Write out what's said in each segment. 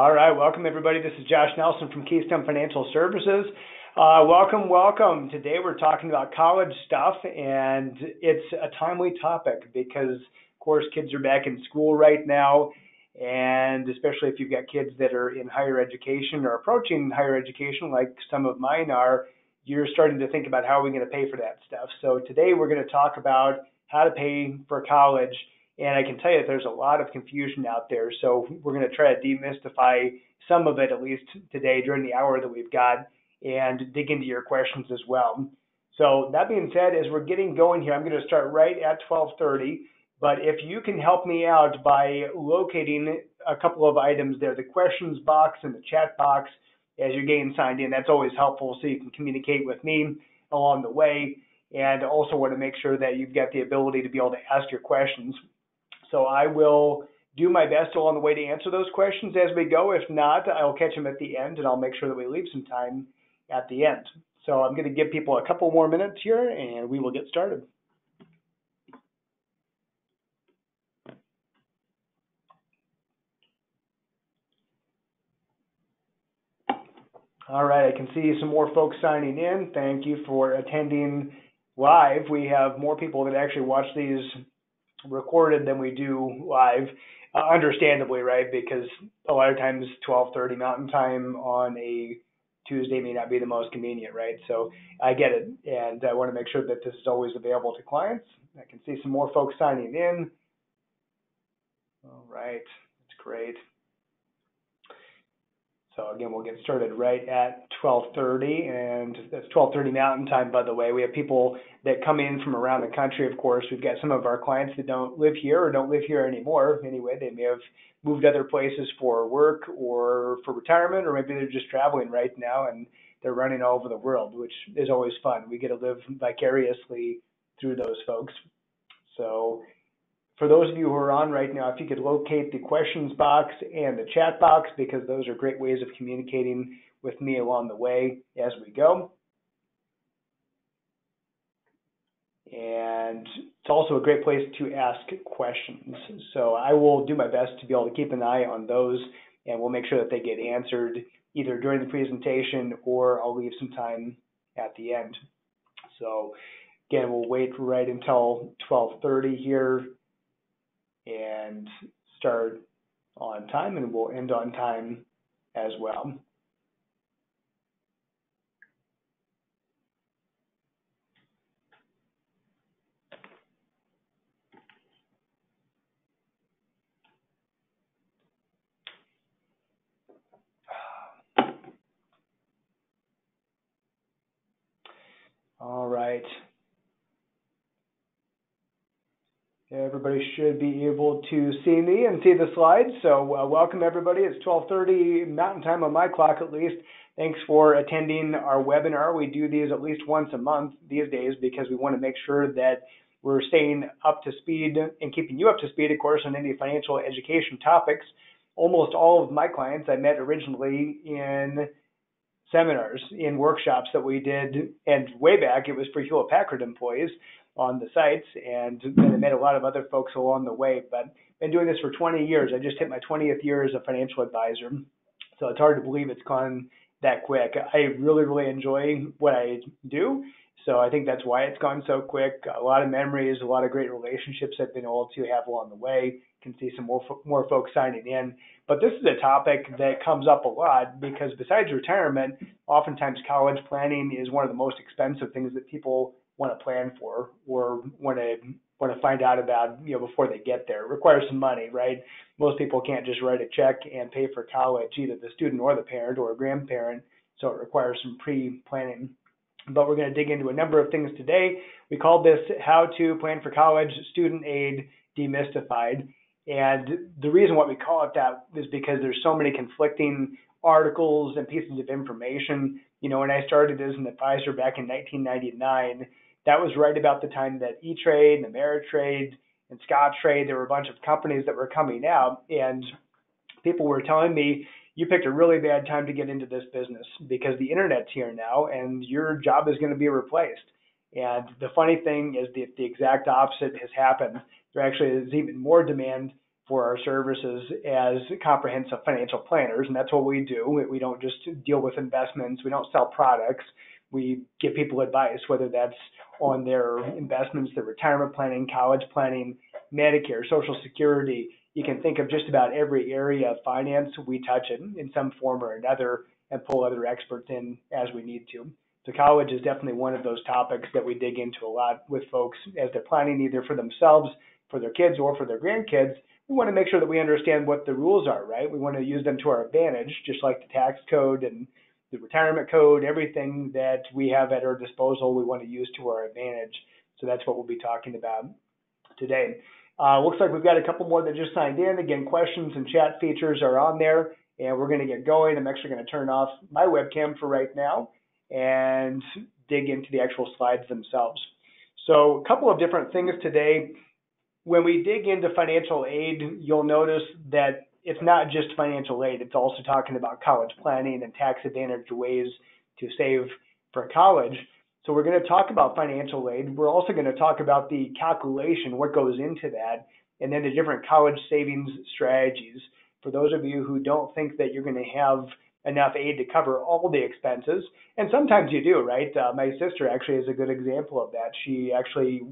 All right, welcome everybody. This is Josh Nelson from Keystone Financial Services. Welcome. Today we're talking about college stuff, and it's a timely topic because, of course, kids are back in school right now, and especially if you've got kids that are in higher education or approaching higher education, like some of mine are, you're starting to think about how are we going to pay for that stuff. So today we're going to talk about how to pay for college. And I can tell you that there's a lot of confusion out there. So we're going to try to demystify some of it, at least today during the hour that we've got, and dig into your questions as well. So that being said, as we're getting going here, I'm going to start right at 12:30. But if you can help me out by locating a couple of items there, the questions box and the chat box as you're getting signed in, that's always helpful so you can communicate with me along the way. And also want to make sure that you've got the ability to be able to ask your questions. So I will do my best along the way to answer those questions as we go. If not, I'll catch them at the end, and I'll make sure that we leave some time at the end. So I'm going to give people a couple more minutes here, and we will get started. All right, I can see some more folks signing in. Thank you for attending live. We have more people that actually watch these recorded than we do live, understandably, right? Because a lot of times 12:30 Mountain Time on a Tuesday may not be the most convenient, right? So I get it, and I want to make sure that this is always available to clients. I can see some more folks signing in. All right, that's great. So again, we'll get started right at 12:30, and that's 12:30 Mountain Time, by the way. We have people that come in from around the country, of course. We've got some of our clients that don't live here or don't live here anymore. Anyway, they may have moved other places for work or for retirement, or maybe they're just traveling right now and they're running all over the world, which is always fun. We get to live vicariously through those folks. So for those of you who are on right now, if you could locate the questions box and the chat box, because those are great ways of communicating with me along the way as we go. And it's also a great place to ask questions. So I will do my best to be able to keep an eye on those, and we'll make sure that they get answered either during the presentation or I'll leave some time at the end. So again, we'll wait right until 12:30 here and start on time, and we'll end on time as well. All right. Everybody should be able to see me and see the slides. So welcome everybody. It's 12:30 Mountain Time on my clock at least. Thanks for attending our webinar. We do these at least once a month these days because we want to make sure that we're staying up to speed and keeping you up to speed, of course, on any financial education topics. Almost all of my clients I met originally in seminars, in workshops that we did, and way back it was for Hewlett Packard employees on the sites, and I met a lot of other folks along the way. But I've been doing this for 20 years. I just hit my 20th year as a financial advisor, so it's hard to believe it's gone that quick. I really, really enjoy what I do, so I think that's why it's gone so quick. A lot of memories, a lot of great relationships I've been able to have along the way. Can see some more folks signing in. But this is a topic that comes up a lot because besides retirement, oftentimes college planning is one of the most expensive things that people want to plan for or want to find out about, before they get there. It requires some money, right? Most people can't just write a check and pay for college, either the student or the parent or a grandparent. So it requires some pre-planning. But we're going to dig into a number of things today. We called this How to Plan for College Student Aid Demystified. And the reason why we call it that is because there's so many conflicting articles and pieces of information. When I started as an advisor back in 1999, that was right about the time that E-Trade and Ameritrade and Scottrade, there were a bunch of companies that were coming out, and people were telling me, you picked a really bad time to get into this business because the internet's here now and your job is going to be replaced. And the funny thing is the exact opposite has happened. There actually is even more demand for our services as comprehensive financial planners, and that's what we do. We don't just deal with investments. We don't sell products. We give people advice, whether that's on their investments, their retirement planning, college planning, Medicare, Social Security. You can think of just about every area of finance. We touch it in some form or another and pull other experts in as we need to. So college is definitely one of those topics that we dig into a lot with folks as they're planning either for themselves, for their kids, or for their grandkids. We want to make sure that we understand what the rules are, right? We want to use them to our advantage, just like the tax code and the retirement code, everything that we have at our disposal, we want to use to our advantage. So that's what we'll be talking about today. Looks like we've got a couple more that just signed in. Again, questions and chat features are on there, and we're going to get going. I'm actually going to turn off my webcam for right now and dig into the actual slides themselves. So a couple of different things today. When we dig into financial aid, you'll notice that it's not just financial aid. It's also talking about college planning and tax advantage ways to save for college. So we're going to talk about financial aid. We're also going to talk about the calculation, what goes into that, and then the different college savings strategies. For those of you who don't think that you're going to have enough aid to cover all the expenses, and sometimes you do, right? My sister actually is a good example of that. She actually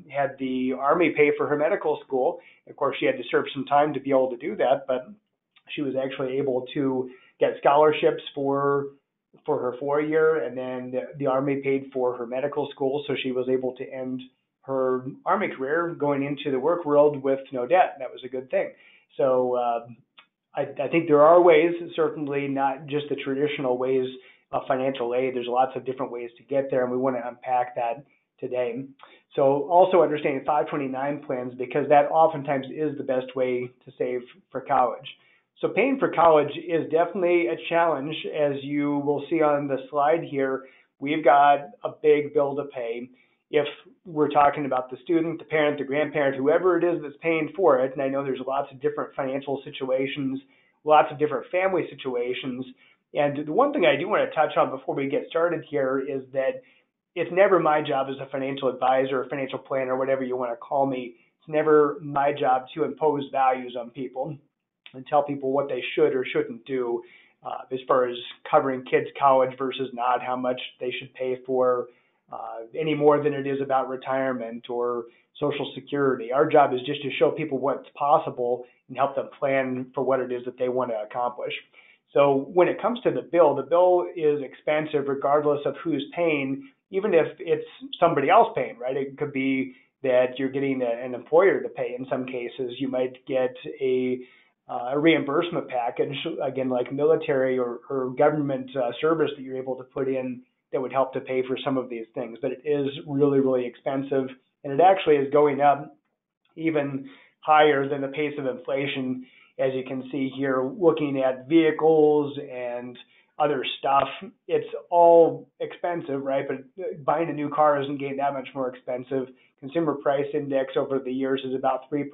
had the Army pay for her medical school. Of course, she had to serve some time to be able to do that, but she was actually able to get scholarships for her 4-year, and then the Army paid for her medical school, so she was able to end her Army career going into the work world with no debt. That was a good thing. So I think there are ways, certainly not just the traditional ways of financial aid. There's lots of different ways to get there, and we want to unpack that today. So also understanding 529 plans, because that oftentimes is the best way to save for college. So paying for college is definitely a challenge. As you will see on the slide here, we've got a big bill to pay. If we're talking about the student, the parent, the grandparent, whoever it is that's paying for it, and I know there's lots of different financial situations, lots of different family situations. And the one thing I do want to touch on before we get started here is that it's never my job as a financial advisor or financial planner, whatever you want to call me. It's never my job to impose values on people and tell people what they should or shouldn't do as far as covering kids' college versus not, how much they should pay for, any more than it is about retirement or Social Security. Our job is just to show people what's possible and help them plan for what it is that they want to accomplish. So when it comes to the bill is expensive regardless of who's paying, even if it's somebody else paying, right? It could be that you're getting an employer to pay. In some cases, you might get a reimbursement package, again, like military or government service that you're able to put in that would help to pay for some of these things. But it is really, really expensive, and it actually is going up even higher than the pace of inflation, as you can see here, looking at vehicles and other stuff. It's all expensive, right? But buying a new car isn't getting that much more expensive. Consumer price index over the years is about 3%.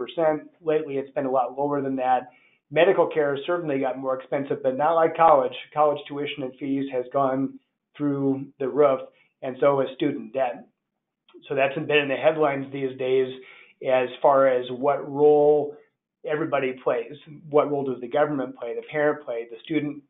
Lately, it's been a lot lower than that. Medical care has certainly got more expensive, but not like college. College tuition and fees has gone through the roof, and so has student debt. So that's been in the headlines these days as far as what role everybody plays. What role does the government play, the parent play, the student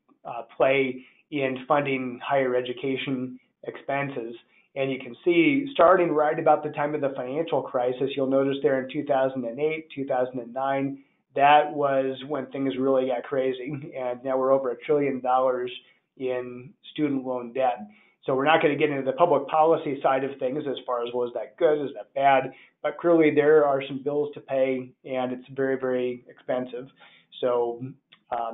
play in funding higher education expenses? And you can see, starting right about the time of the financial crisis, you'll notice there in 2008, 2009, that was when things really got crazy. And now we're over $1 trillion in student loan debt. So we're not going to get into the public policy side of things as far as, well, is that good, is that bad? But clearly there are some bills to pay, and it's very, very expensive. So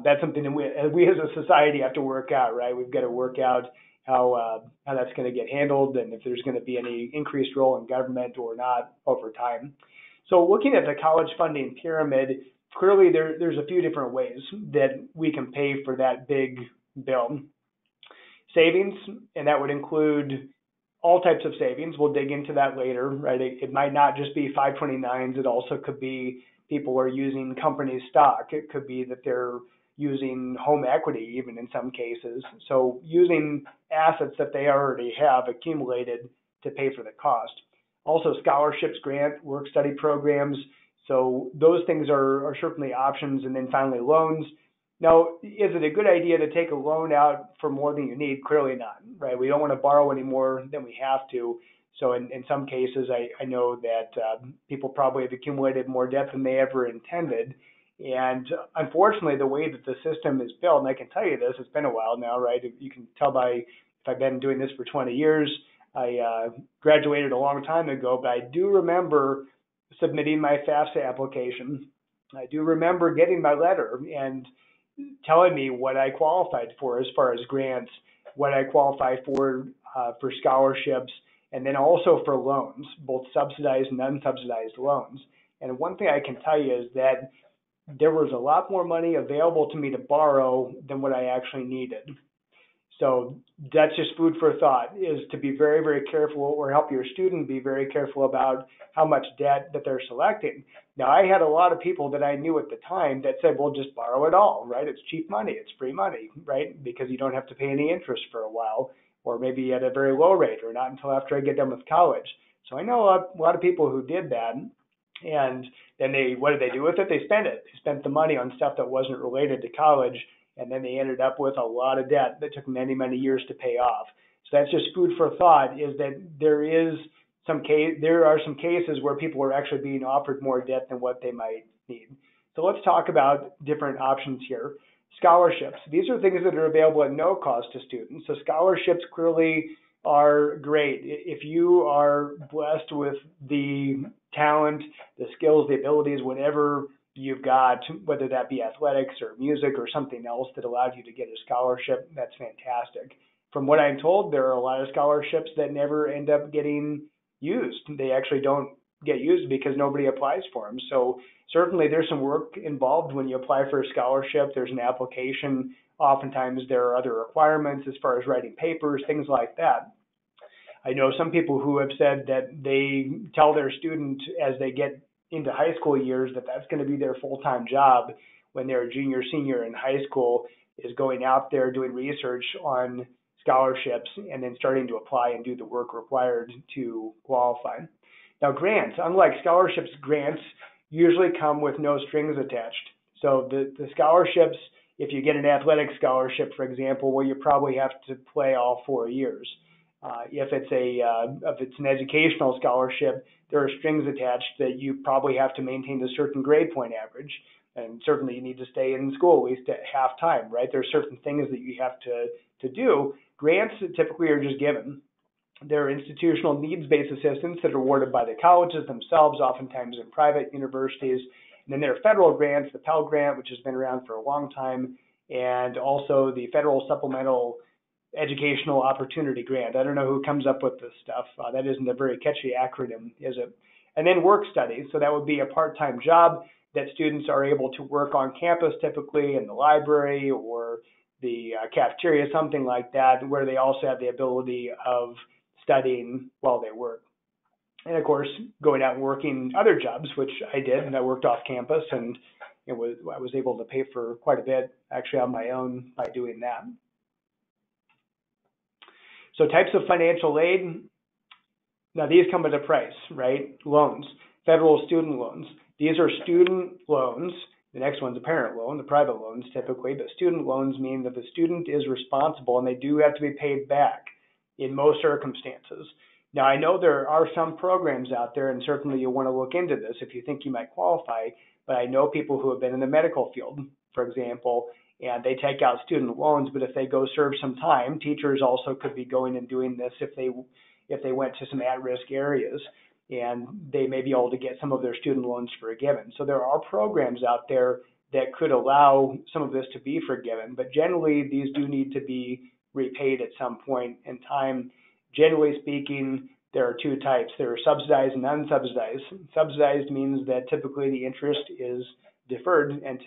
that's something that we as a society have to work out, right? We've got to work out how that's going to get handled and if there's going to be any increased role in government or not over time. So looking at the college funding pyramid, clearly there's a few different ways that we can pay for that big bill. Savings, and that would include all types of savings. We'll dig into that later, right? It might not just be 529s. It also could be people are using company stock. It could be that they're using home equity, even in some cases. So using assets that they already have accumulated to pay for the cost. Also scholarships, grant, work study programs, So those things are certainly options. And then finally, loans. Now, is it a good idea to take a loan out for more than you need? Clearly not, right? We don't want to borrow any more than we have to. So in some cases, I know that people probably have accumulated more debt than they ever intended. And unfortunately, the way that the system is built, and I can tell you this, it's been a while now, right? You can tell by if I've been doing this for 20 years. I graduated a long time ago, but I do remember submitting my FAFSA application. I do remember getting my letter and telling me what I qualified for as far as grants, what I qualified for scholarships, and then also for loans, both subsidized and unsubsidized loans. And one thing I can tell you is that there was a lot more money available to me to borrow than what I actually needed. So that's just food for thought, is to be very, very careful, or help your student be very careful about how much debt that they're selecting. Now, I had a lot of people that I knew at the time that said, well, just borrow it all, right? It's cheap money, it's free money, right? Because you don't have to pay any interest for a while, or maybe at a very low rate, or not until after I get done with college. So I know a lot of people who did that. And then what did they do with it? They spent it. They spent the money on stuff that wasn't related to college, and then they ended up with a lot of debt that took many, many years to pay off. So that's just food for thought, is that there are some cases where people are actually being offered more debt than what they might need. So let's talk about different options here. Scholarships. These are things that are available at no cost to students. So scholarships clearly are great. If you are blessed with the talent, the skills, the abilities, whatever you've got, whether that be athletics or music or something else that allowed you to get a scholarship, that's fantastic. From what I'm told, there are a lot of scholarships that never end up getting used. They actually don't get used because nobody applies for them. So certainly there's some work involved when you apply for a scholarship. There's an application. Oftentimes there are other requirements as far as writing papers, things like that. I know some people who have said that they tell their student as they get into high school years that that's going to be their full-time job when they're a junior, senior in high school, is going out there doing research on scholarships and then starting to apply and do the work required to qualify. Now, grants, unlike scholarships, grants usually come with no strings attached. So the scholarships, if you get an athletic scholarship, for example, well, you probably have to play all 4 years. If it's an educational scholarship, there are strings attached that you probably have to maintain a certain grade point average, and certainly you need to stay in school at least at half time, right? There are certain things that you have to do. Grants typically are just given. There are institutional needs-based assistance that are awarded by the colleges themselves, oftentimes in private universities. And then there are federal grants, the Pell Grant, which has been around for a long time, and also the Federal Supplemental Educational Opportunity Grant. I don't know who comes up with this stuff. That isn't a very catchy acronym, is it? And then work study. So that would be a part-time job that students are able to work on campus, typically in the library or the cafeteria, something like that, where they also have the ability of studying while they work. And of course, going out and working other jobs, which I did, and I worked off campus, and I was able to pay for quite a bit actually on my own by doing that. So types of financial aid, now these come at a price, right? Loans, federal student loans. These are student loans. The next one's a parent loan, the private loans typically, but student loans mean that the student is responsible and they do have to be paid back in most circumstances. Now, I know there are some programs out there, and certainly you'll want to look into this if you think you might qualify, but I know people who have been in the medical field, for example, and they take out student loans, but if they go serve some time, teachers also could be going and doing this if they went to some at-risk areas, and they may be able to get some of their student loans forgiven. So there are programs out there that could allow some of this to be forgiven, but generally these do need to be repaid at some point in time. Generally speaking, there are two types. There are subsidized and unsubsidized. Subsidized means that typically the interest is deferred and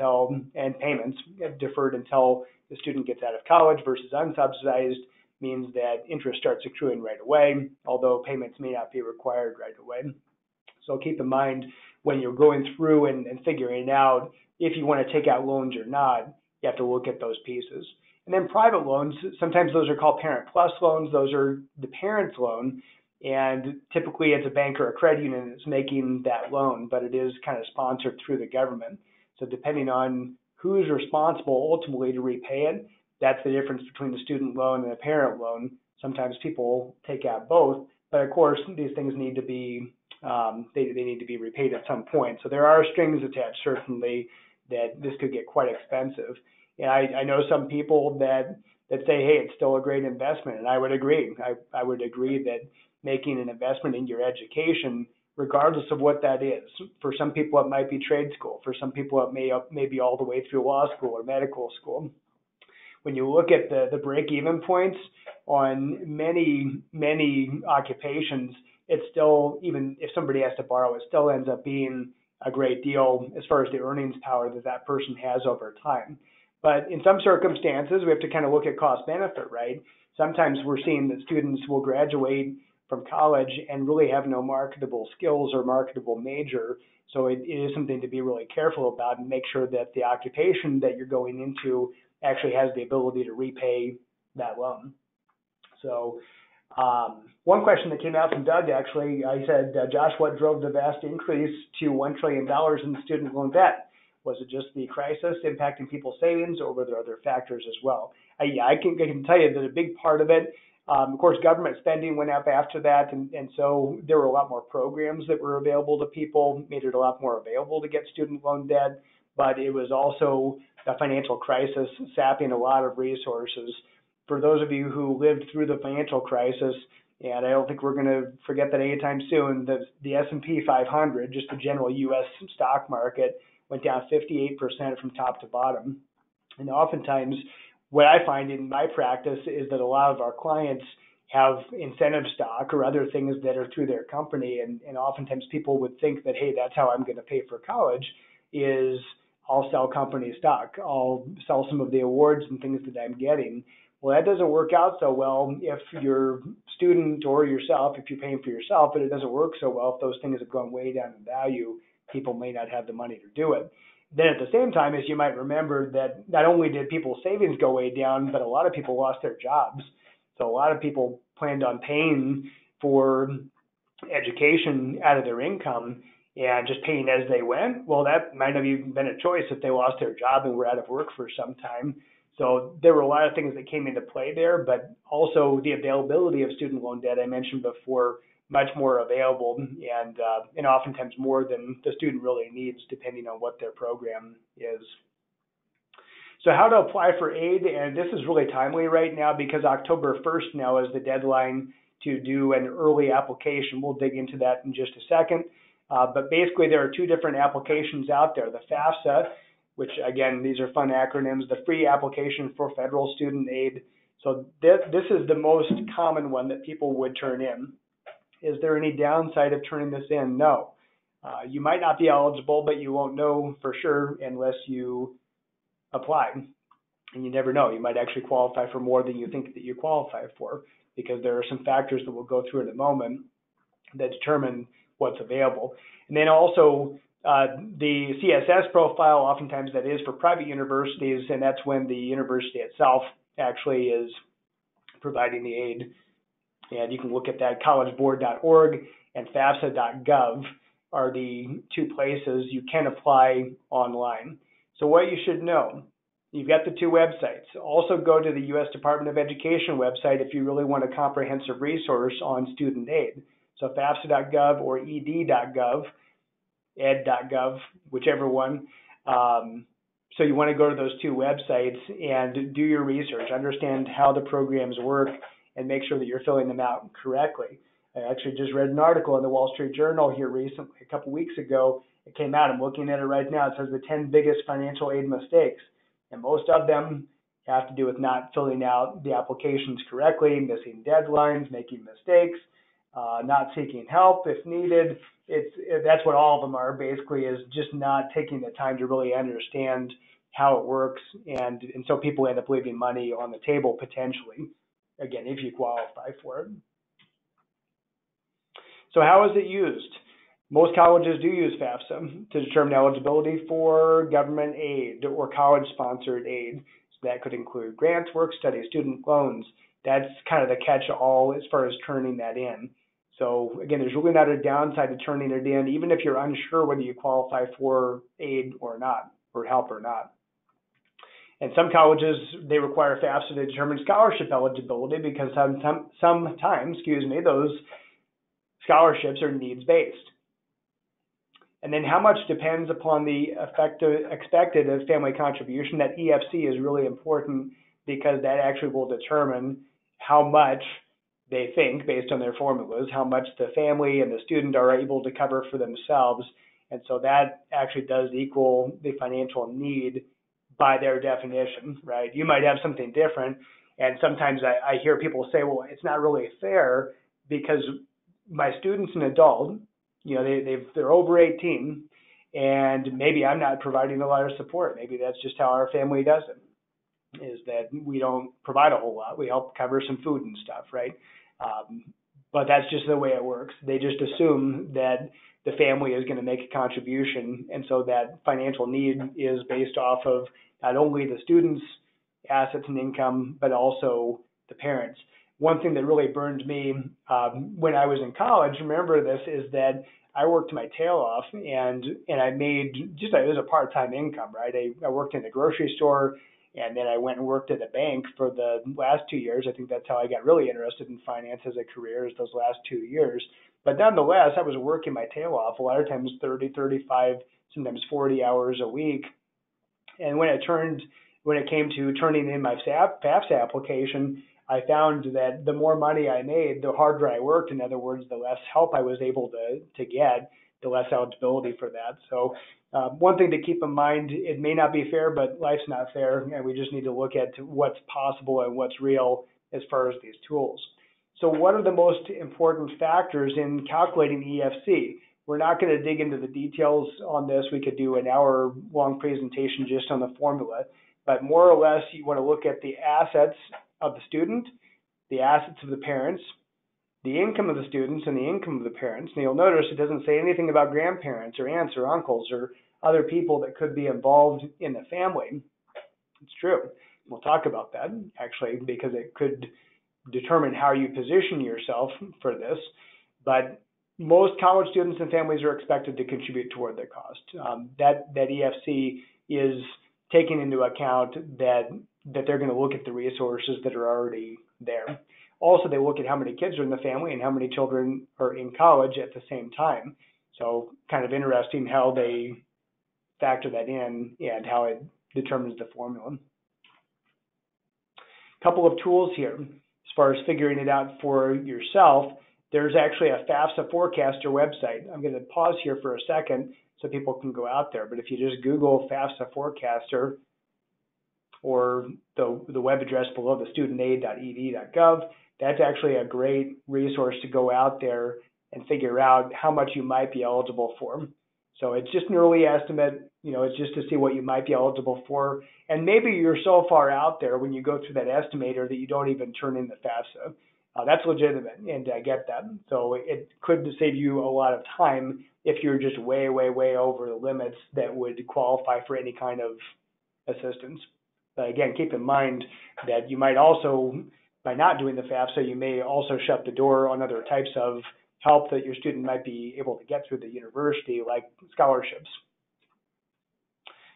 payments deferred until the student gets out of college, versus unsubsidized means that interest starts accruing right away, although payments may not be required right away. So keep in mind when you're going through and figuring out if you want to take out loans or not, you have to look at those pieces. And then private loans, sometimes those are called Parent Plus loans. Those are the parent's loan. And typically it's a bank or a credit union that's making that loan, but it is kind of sponsored through the government. So depending on who's responsible ultimately to repay it, that's the difference between the student loan and a parent loan. Sometimes people take out both, but of course these things need to be they need to be repaid at some point. So there are strings attached, certainly, that this could get quite expensive. And I know some people that say, hey, it's still a great investment, and I would agree. I would agree that making an investment in your education, regardless of what that is. For some people, it might be trade school. For some people, it may be all the way through law school or medical school. When you look at the break-even points on many occupations, it's still, even if somebody has to borrow, it still ends up being a great deal as far as the earnings power that person has over time. But in some circumstances, we have to kind of look at cost benefit, right? Sometimes we're seeing that students will graduate from college and really have no marketable skills or marketable major. So it is something to be really careful about and make sure that the occupation that you're going into actually has the ability to repay that loan. So one question that came out from Doug, actually, I said, Josh, what drove the vast increase to $1 trillion in student loan debt? Was it just the crisis impacting people's savings, or were there other factors as well? Yeah, I can tell you that a big part of it, of course, government spending went up after that, and so there were a lot more programs that were available to people, made it a lot more available to get student loan debt, but it was also a financial crisis sapping a lot of resources. For those of you who lived through the financial crisis, and I don't think we're going to forget that anytime soon, the S&P 500, just the general U.S. stock market, went down 58% from top to bottom. And oftentimes, what I find in my practice is that a lot of our clients have incentive stock or other things that are through their company, and oftentimes people would think that, hey, that's how I'm going to pay for college, is I'll sell company stock. I'll sell some of the awards and things that I'm getting. Well, that doesn't work out so well if your student or yourself, if you're paying for yourself, but it doesn't work so well if those things have gone way down in value. People may not have the money to do it. Then at the same time, as you might remember, that not only did people's savings go way down, but a lot of people lost their jobs. So a lot of people planned on paying for education out of their income and just paying as they went. Well, that might have even been a choice if they lost their job and were out of work for some time. So there were a lot of things that came into play there, but also the availability of student loan debt I mentioned before, much more available and oftentimes more than the student really needs depending on what their program is. So how to apply for aid, and this is really timely right now because October 1st now is the deadline to do an early application. We'll dig into that in just a second. But basically there are two different applications out there. The FAFSA, which again, these are fun acronyms, the free application for federal student aid. So this is the most common one that people would turn in. Is there any downside of turning this in? No. You might not be eligible, but you won't know for sure unless you apply. And you never know. You might actually qualify for more than you think that you qualify for because there are some factors that we'll go through in a moment that determine what's available. And then also the CSS profile, oftentimes that is for private universities, and that's when the university itself actually is providing the aid. And you can look at that. collegeboard.org and FAFSA.gov are the two places you can apply online. So what you should know, you've got the two websites. Also go to the U.S. Department of Education website if you really want a comprehensive resource on student aid. So FAFSA.gov or ed.gov, ed.gov, whichever one. So you want to go to those two websites and do your research, understand how the programs work, and make sure that you're filling them out correctly. I actually just read an article in the Wall Street Journal here recently, a couple weeks ago. It came out. I'm looking at it right now. It says the 10 biggest financial aid mistakes. And most of them have to do with not filling out the applications correctly, missing deadlines, making mistakes, not seeking help if needed. That's what all of them are basically, is just not taking the time to really understand how it works. And so people end up leaving money on the table potentially, again, if you qualify for it. So how is it used? Most colleges do use FAFSA to determine eligibility for government aid or college-sponsored aid. So that could include grants, work study, student loans. That's kind of the catch-all as far as turning that in. So again, there's really not a downside to turning it in, even if you're unsure whether you qualify for aid or not, or help or not. And some colleges, they require FAFSA to determine scholarship eligibility because sometimes, those scholarships are needs-based. And then how much depends upon the expected family contribution. That EFC is really important because that actually will determine how much they think, based on their formulas, how much the family and the student are able to cover for themselves. And so that actually does equal the financial need by their definition, right? You might have something different. And sometimes I hear people say, well, it's not really fair because my student's an adult, they're over 18, and maybe I'm not providing a lot of support. Maybe that's just how our family does it, is that we don't provide a whole lot. We help cover some food and stuff, right? But that's just the way it works. They just assume that the family is going to make a contribution, and so that financial need is based off of not only the student's assets and income, but also the parents. One thing that really burned me when I was in college, remember this, is that I worked my tail off and I made it was a part-time income, right? I worked in a grocery store, and then I went and worked at a bank for the last 2 years. I think that's how I got really interested in finance as a career, is those last 2 years. But nonetheless, I was working my tail off, a lot of times 30, 35, sometimes 40 hours a week. And when it came to turning in my FAFSA application, I found that the more money I made, the harder I worked. In other words, the less help I was able to get, the less eligibility for that. So one thing to keep in mind, it may not be fair, but life's not fair, and we just need to look at what's possible and what's real as far as these tools. So what are the most important factors in calculating EFC? We're not going to dig into the details on this. We could do an hour-long presentation just on the formula, but more or less you want to look at the assets of the student, the assets of the parents, the income of the students, and the income of the parents. And you'll notice it doesn't say anything about grandparents or aunts or uncles or other people that could be involved in the family. It's true. We'll talk about that, actually, because it could determine how you position yourself for this. But most college students and families are expected to contribute toward their cost. That EFC is taking into account that they're going to look at the resources that are already there. Also, they look at how many kids are in the family and how many children are in college at the same time. So kind of interesting how they factor that in and how it determines the formula. A couple of tools here as far as figuring it out for yourself. There's actually a FAFSA forecaster website. I'm going to pause here for a second so people can go out there. But if you just Google FAFSA forecaster, or the web address below, the studentaid.ed.gov, that's actually a great resource to go out there and figure out how much you might be eligible for. So it's just an early estimate. It's just to see what you might be eligible for. And maybe you're so far out there when you go through that estimator that you don't even turn in the FAFSA. That's legitimate, and I get that. So it could save you a lot of time if you're just way, way, way over the limits that would qualify for any kind of assistance. But again, keep in mind that you might also, by not doing the FAFSA, you may also shut the door on other types of help that your student might be able to get through the university, like scholarships.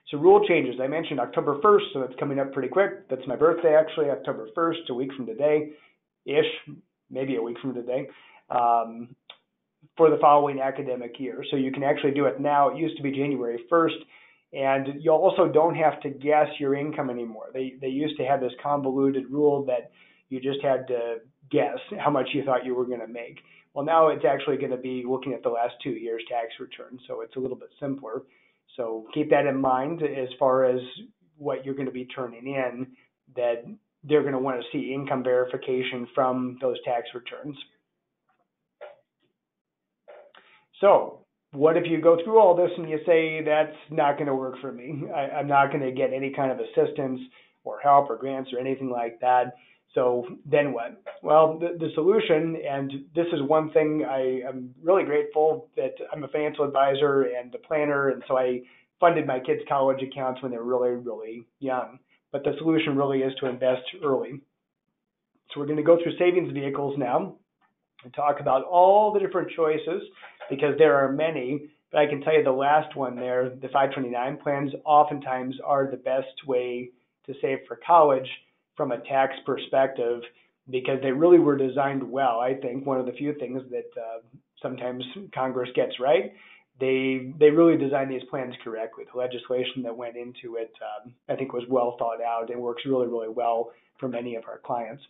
So rule changes. I mentioned October 1st, so that's coming up pretty quick. That's my birthday, actually, October 1st, a week from today-ish, maybe a week from today, for the following academic year. So you can actually do it now. It used to be January 1st. And you also don't have to guess your income anymore. They used to have this convoluted rule that you just had to guess how much you thought you were going to make. Well, now it's actually going to be looking at the last 2 years' tax return, so it's a little bit simpler. So keep that in mind as far as what you're going to be turning in, that they're going to want to see income verification from those tax returns. So what if you go through all this and you say, that's not going to work for me? I'm not going to get any kind of assistance or help or grants or anything like that. So then what? Well, the solution, and this is one thing I am really grateful that I'm a financial advisor and a planner, and so I funded my kids' college accounts when they were really, really young. But the solution really is to invest early. So we're going to go through savings vehicles now. and talk about all the different choices because there are many. But I can tell you the last one there, the 529 plans, oftentimes are the best way to save for college from a tax perspective because they really were designed well. I think one of the few things that sometimes Congress gets right, they really designed these plans correctly. The legislation that went into it, I think, was well thought out and works really, really well for many of our clients.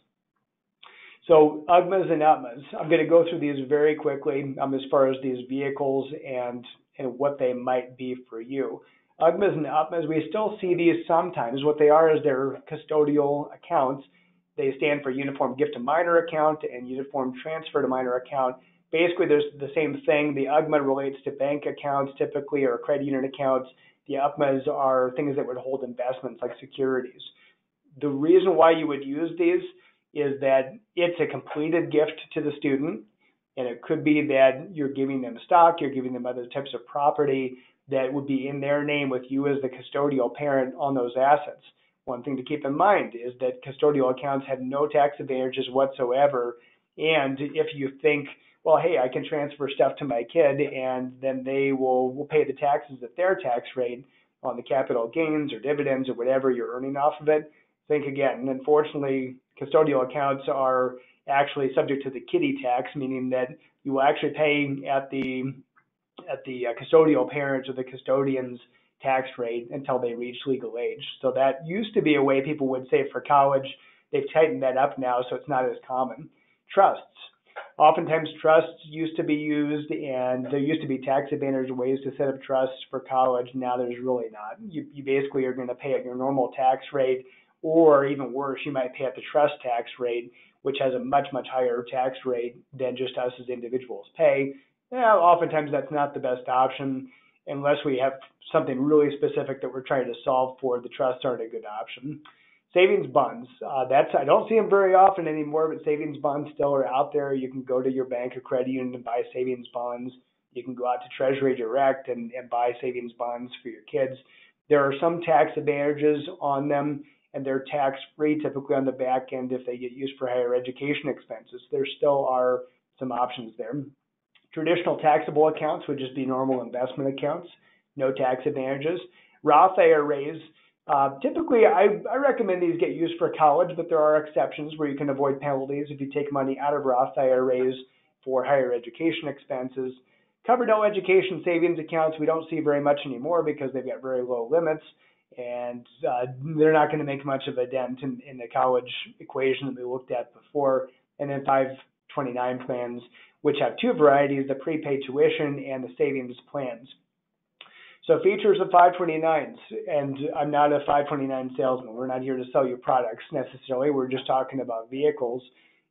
So UGMAs and UTMAs, I'm going to go through these very quickly as far as these vehicles and what they might be for you. UGMAs and UTMAs, we still see these sometimes. What they are is they're custodial accounts. They stand for Uniform Gift to Minor Account and Uniform Transfer to Minor Account. Basically, there's the same thing. The UGMA relates to bank accounts typically or credit union accounts. The UTMAs are things that would hold investments like securities. The reason why you would use these is that it's a completed gift to the student, and it could be that you're giving them stock, you're giving them other types of property that would be in their name with you as the custodial parent on those assets. One thing to keep in mind is that custodial accounts have no tax advantages whatsoever, and if you think, well, hey, I can transfer stuff to my kid and then they will pay the taxes at their tax rate on the capital gains or dividends or whatever you're earning off of it, think again. Unfortunately, custodial accounts are actually subject to the kiddie tax, meaning that you will actually pay at the custodial parents or the custodian's tax rate until they reach legal age. So that used to be a way people would save for college. They've tightened that up now, so it's not as common. Trusts. Oftentimes trusts used to be used, and there used to be tax advantage ways to set up trusts for college. Now there's really not. You basically are going to pay at your normal tax rate, or even worse, you might pay at the trust tax rate, which has a much, much higher tax rate than just us as individuals pay. Oftentimes that's not the best option unless we have something really specific that we're trying to solve for. The trusts aren't a good option. Savings bonds, I don't see them very often anymore, but savings bonds still are out there. You can go to your bank or credit union and buy savings bonds. You can go out to Treasury Direct and buy savings bonds for your kids. There are some tax advantages on them, and they're tax-free typically on the back end if they get used for higher education expenses. There still are some options there. Traditional taxable accounts would just be normal investment accounts, no tax advantages. Roth IRAs, typically I recommend these get used for college, but there are exceptions where you can avoid penalties if you take money out of Roth IRAs for higher education expenses. Covered no education savings accounts we don't see very much anymore because they've got very low limits, and they're not going to make much of a dent in the college equation that we looked at before. And then 529 plans, which have two varieties, the prepaid tuition and the savings plans. So features of 529s, and I'm not a 529 salesman. We're not here to sell you products necessarily. We're just talking about vehicles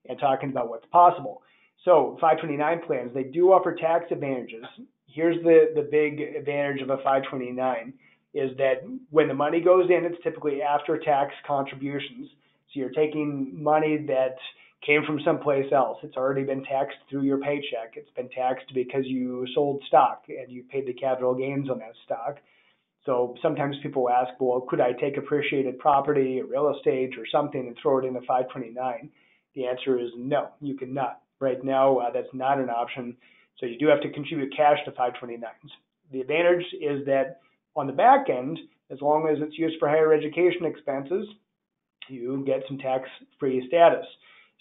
and talking about what's possible. So 529 plans, they do offer tax advantages. Here's the big advantage of a 529 is that when the money goes in, it's typically after tax contributions. So you're taking money that came from someplace else. It's already been taxed through your paycheck. It's been taxed because you sold stock and you paid the capital gains on that stock. So sometimes people ask, well, could I take appreciated property or real estate or something and throw it in a 529? The answer is no, you cannot. Right now, that's not an option. So you do have to contribute cash to 529s. The advantage is that on the back end, as long as it's used for higher education expenses, you get some tax-free status.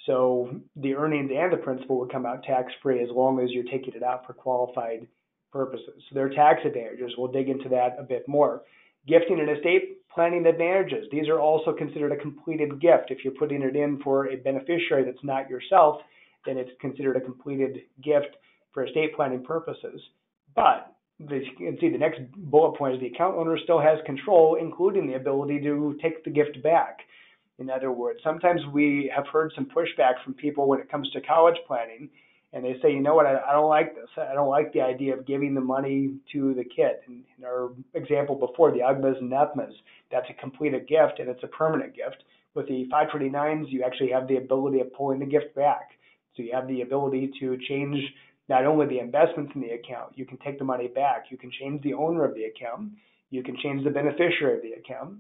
So the earnings and the principal would come out tax-free as long as you're taking it out for qualified purposes. So there are tax advantages. We'll dig into that a bit more. Gifting and estate planning advantages. These are also considered a completed gift. If you're putting it in for a beneficiary that's not yourself, then it's considered a completed gift for estate planning purposes. But as you can see, the next bullet point is the account owner still has control, including the ability to take the gift back. In other words, sometimes we have heard some pushback from people when it comes to college planning, and they say, you know what, I don't like this. I don't like the idea of giving the money to the kid. In our example before, the UGMAs and NEPMAs, that's a completed gift, and it's a permanent gift. With the 529s, you actually have the ability of pulling the gift back. So you have the ability to change not only the investments in the account, you can take the money back, you can change the owner of the account, you can change the beneficiary of the account.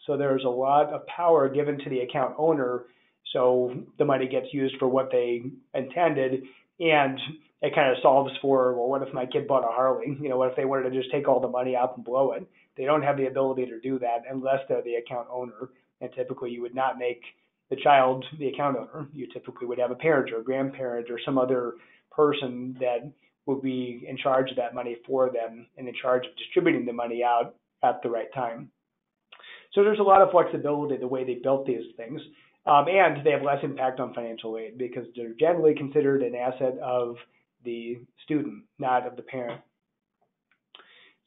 So there's a lot of power given to the account owner. So the money gets used for what they intended, and it kind of solves for, well, what if my kid bought a Harley? What if they wanted to just take all the money out and blow it? They don't have the ability to do that unless they're the account owner. And typically you would not make the child the account owner. You typically would have a parent or a grandparent or some other person that would be in charge of that money for them and in charge of distributing the money out at the right time. So there's a lot of flexibility the way they built these things. And they have less impact on financial aid because they're generally considered an asset of the student, not of the parent.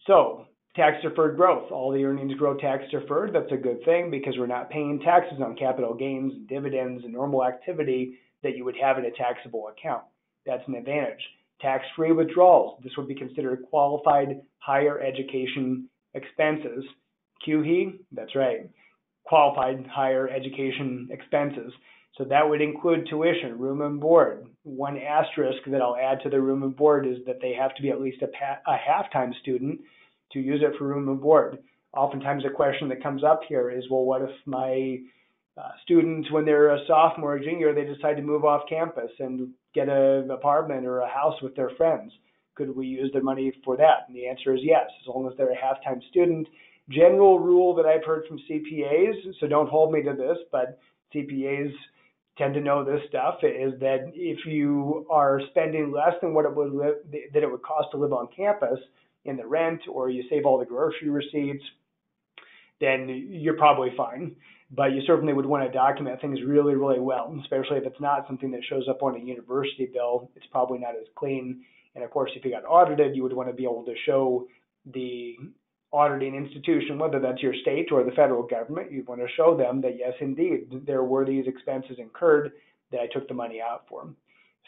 So tax deferred growth. All the earnings grow tax deferred. That's a good thing because we're not paying taxes on capital gains and dividends and normal activity that you would have in a taxable account. That's an advantage. Tax-free withdrawals. This would be considered qualified higher education expenses. QHE, that's right. Qualified higher education expenses. So that would include tuition, room and board. One asterisk that I'll add to the room and board is that they have to be at least a half-time student to use it for room and board. Oftentimes a question that comes up here is, well, what if my students, when they're a sophomore or junior, they decide to move off campus and get an apartment or a house with their friends? Could we use their money for that? And the answer is yes, as long as they're a half-time student. General rule that I've heard from CPAs, so don't hold me to this, but CPAs tend to know this stuff, is that if you are spending less than what it would cost to live on campus in the rent, or you save all the grocery receipts, then you're probably fine. But you certainly would want to document things really, really well, especially if it's not something that shows up on a university bill. It's probably not as clean. And of course, if you got audited, you would want to be able to show the auditing institution, whether that's your state or the federal government, you want to show them that, yes, indeed, there were these expenses incurred that I took the money out for.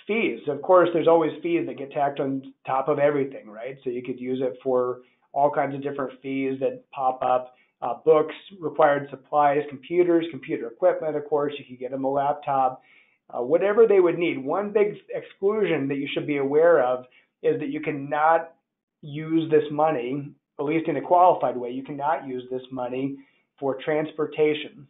Fees, of course, there's always fees that get tacked on top of everything, right? So you could use it for all kinds of different fees that pop up. Books, required supplies, computers, computer equipment, of course, you could get them a laptop, whatever they would need. One big exclusion that you should be aware of is that you cannot use this money, at least in a qualified way, you cannot use this money for transportation.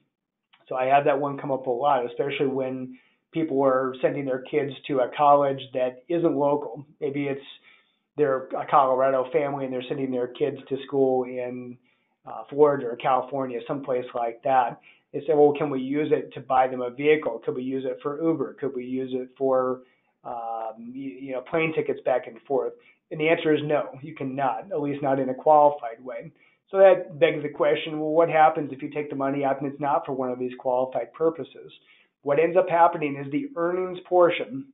So I have that one come up a lot, especially when people are sending their kids to a college that isn't local. Maybe they're a Colorado family and they're sending their kids to school in Florida or California, someplace like that. They say, well, can we use it to buy them a vehicle? Could we use it for Uber? Could we use it for plane tickets back and forth? And the answer is no, you cannot, at least not in a qualified way. So that begs the question, well, what happens if you take the money out and it's not for one of these qualified purposes? What ends up happening is the earnings portion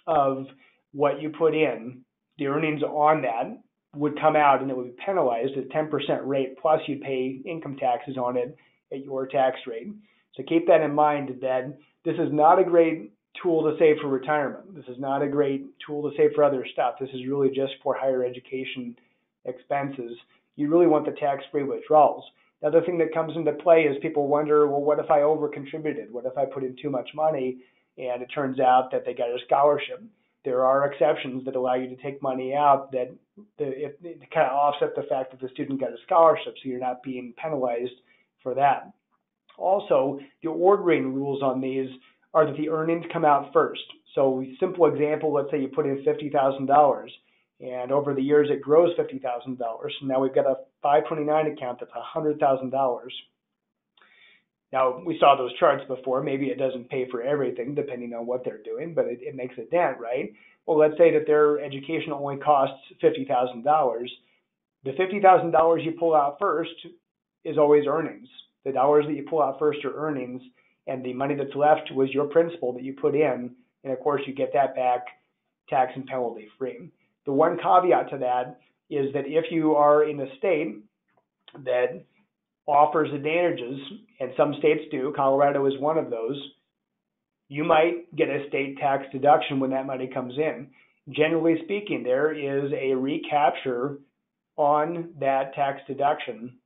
of what you put in, the earnings on that would come out and it would be penalized at 10% rate, plus you'd pay income taxes on it at your tax rate. So keep that in mind, that this is not a great tool to save for retirement. This is not a great tool to save for other stuff. This is really just for higher education expenses. You really want the tax-free withdrawals. The other thing that comes into play is people wonder, well, what if I over-contributed? What if I put in too much money and it turns out that they got a scholarship? There are exceptions that allow you to take money out that kind of offset the fact that the student got a scholarship, so you're not being penalized for that. Also, the ordering rules on these are that the earnings come out first. So simple example, let's say you put in $50,000 and over the years it grows $50,000. So now we've got a 529 account that's $100,000. Now, we saw those charts before. Maybe it doesn't pay for everything depending on what they're doing, but it makes a dent, right? Well, let's say that their education only costs $50,000. The $50,000 you pull out first is always earnings. The dollars that you pull out first are earnings, and the money that's left was your principal that you put in, and of course you get that back tax and penalty free. The one caveat to that is that if you are in a state that offers advantages, and some states do, Colorado is one of those, you might get a state tax deduction when that money comes in. Generally speaking, there is a recapture on that tax deduction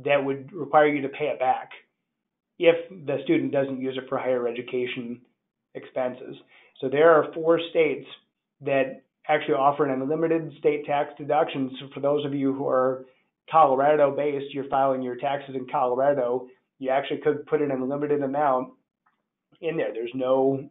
that would require you to pay it back if the student doesn't use it for higher education expenses. So there are 4 states that actually offer an unlimited state tax deduction. So for those of you who are Colorado based, you're filing your taxes in Colorado, you actually could put in an unlimited amount in there. There's no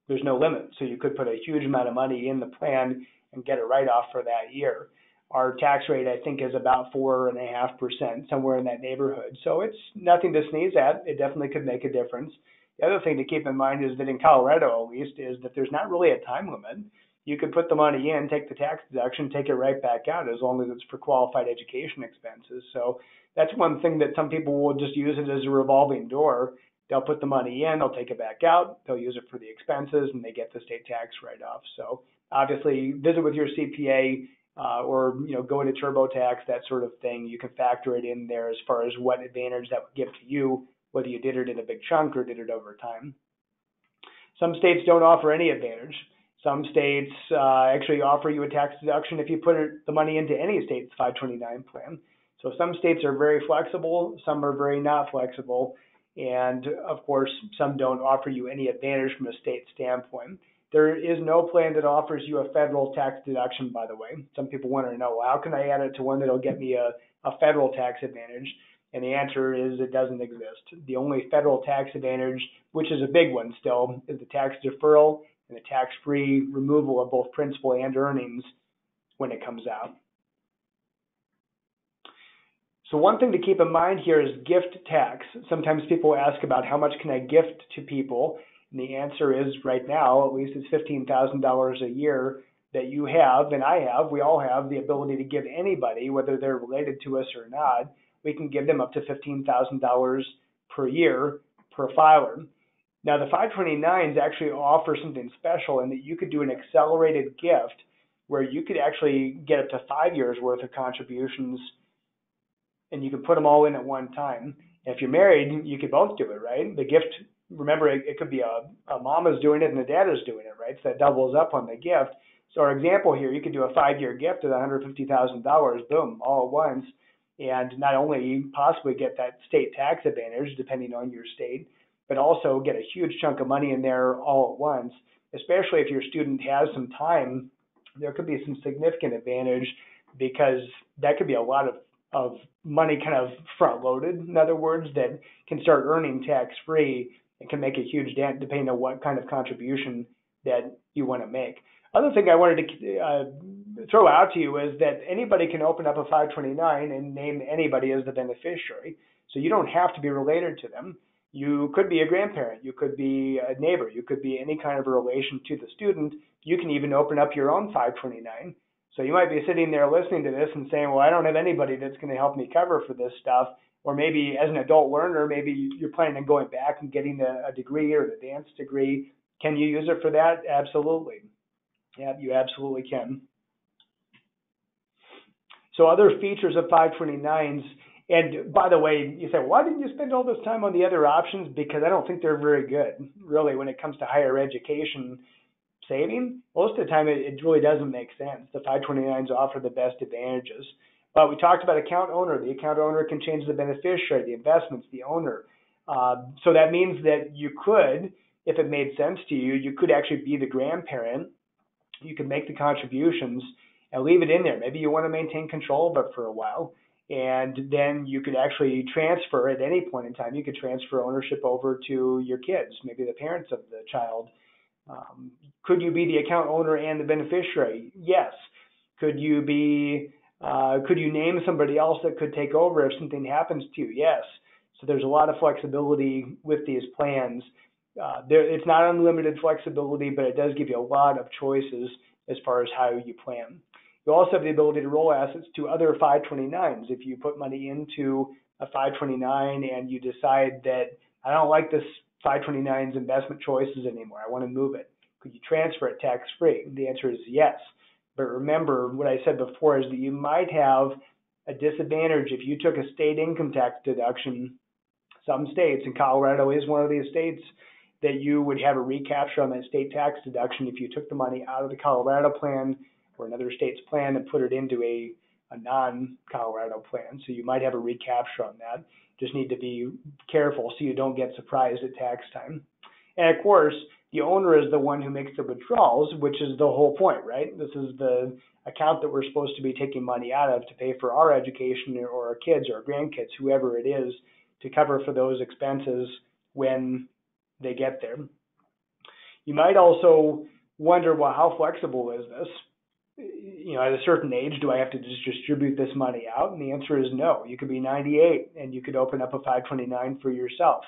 limit. So you could put a huge amount of money in the plan and get a write-off for that year. Our tax rate, I think, is about 4.5%, somewhere in that neighborhood. So it's nothing to sneeze at. It definitely could make a difference. The other thing to keep in mind is that in Colorado, at least, is that there's not really a time limit. You could put the money in, take the tax deduction, take it right back out, as long as it's for qualified education expenses. So that's one thing that some people will just use it as a revolving door. They'll put the money in, they'll take it back out, they'll use it for the expenses, and they get the state tax write-off. So obviously, visit with your CPA or go into TurboTax, that sort of thing. You can factor it in there as far as what advantage that would give to you, whether you did it in a big chunk or did it over time. Some states don't offer any advantage. Some states actually offer you a tax deduction if you put the money into any state's 529 plan. So some states are very flexible, some are very not flexible, and of course, some don't offer you any advantage from a state standpoint. There is no plan that offers you a federal tax deduction, by the way. Some people want to know, well, how can I add it to one that'll get me a federal tax advantage? And the answer is it doesn't exist. The only federal tax advantage, which is a big one still, is the tax deferral and the tax-free removal of both principal and earnings when it comes out. So one thing to keep in mind here is gift tax. Sometimes people ask about how much can I gift to people, and the answer is right now, at least it's $15,000 a year that you have, and I have, we all have the ability to give anybody, whether they're related to us or not. We can give them up to $15,000 per year per filer. Now, the 529s actually offer something special in that you could do an accelerated gift where you could actually get up to 5 years worth of contributions, and you can put them all in at one time. And if you're married, you could both do it, right? The gift, remember, it could be a mom is doing it and a dad is doing it, right? So that doubles up on the gift. So our example here, you could do a 5-year gift of $150,000, boom, all at once, and not only possibly get that state tax advantage, depending on your state, but also get a huge chunk of money in there all at once, especially if your student has some time. There could be some significant advantage because that could be a lot of money kind of front-loaded, in other words, that can start earning tax-free and can make a huge dent depending on what kind of contribution that you want to make. Other thing I wanted to throw out to you is that anybody can open up a 529 and name anybody as the beneficiary. So you don't have to be related to them. You could be a grandparent, you could be a neighbor, you could be any kind of a relation to the student. You can even open up your own 529. So you might be sitting there listening to this and saying, well, I don't have anybody that's going to help me cover for this stuff. Or maybe as an adult learner, maybe you're planning on going back and getting a degree or the advanced degree. Can you use it for that? Absolutely. Yeah, you absolutely can. So other features of 529s, and by the way, you say, why didn't you spend all this time on the other options? Because I don't think they're very good, really, when it comes to higher education saving. Most of the time, it really doesn't make sense. The 529s offer the best advantages. But we talked about account owner. The account owner can change the beneficiary, the investments, the owner. So that means that you could, if it made sense to you, you could actually be the grandparent. You could make the contributions and leave it in there. Maybe you want to maintain control of it for a while. And then you could actually transfer at any point in time. You could transfer ownership over to your kids, maybe the parents of the child. Could you be the account owner and the beneficiary? Yes. Could you name somebody else that could take over if something happens to you? Yes. So there's a lot of flexibility with these plans. It's not unlimited flexibility, but it does give you a lot of choices as far as how you plan. You also have the ability to roll assets to other 529s. If you put money into a 529 and you decide that I don't like this 529's investment choices anymore, I want to move it, could you transfer it tax-free? The answer is yes. But remember, what I said before is that you might have a disadvantage if you took a state income tax deduction. Some states, and Colorado is one of these states, that you would have a recapture on that state tax deduction if you took the money out of the Colorado plan or another state's plan and put it into a non-Colorado plan. So you might have a recapture on that. Just need to be careful so you don't get surprised at tax time. And of course, the owner is the one who makes the withdrawals, which is the whole point, right? This is the account that we're supposed to be taking money out of to pay for our education or our kids or our grandkids, whoever it is, to cover for those expenses when they get there. You might also wonder, well, how flexible is this? At a certain age, do I have to just distribute this money out? And the answer is no. You could be 98 and you could open up a 529 for yourself.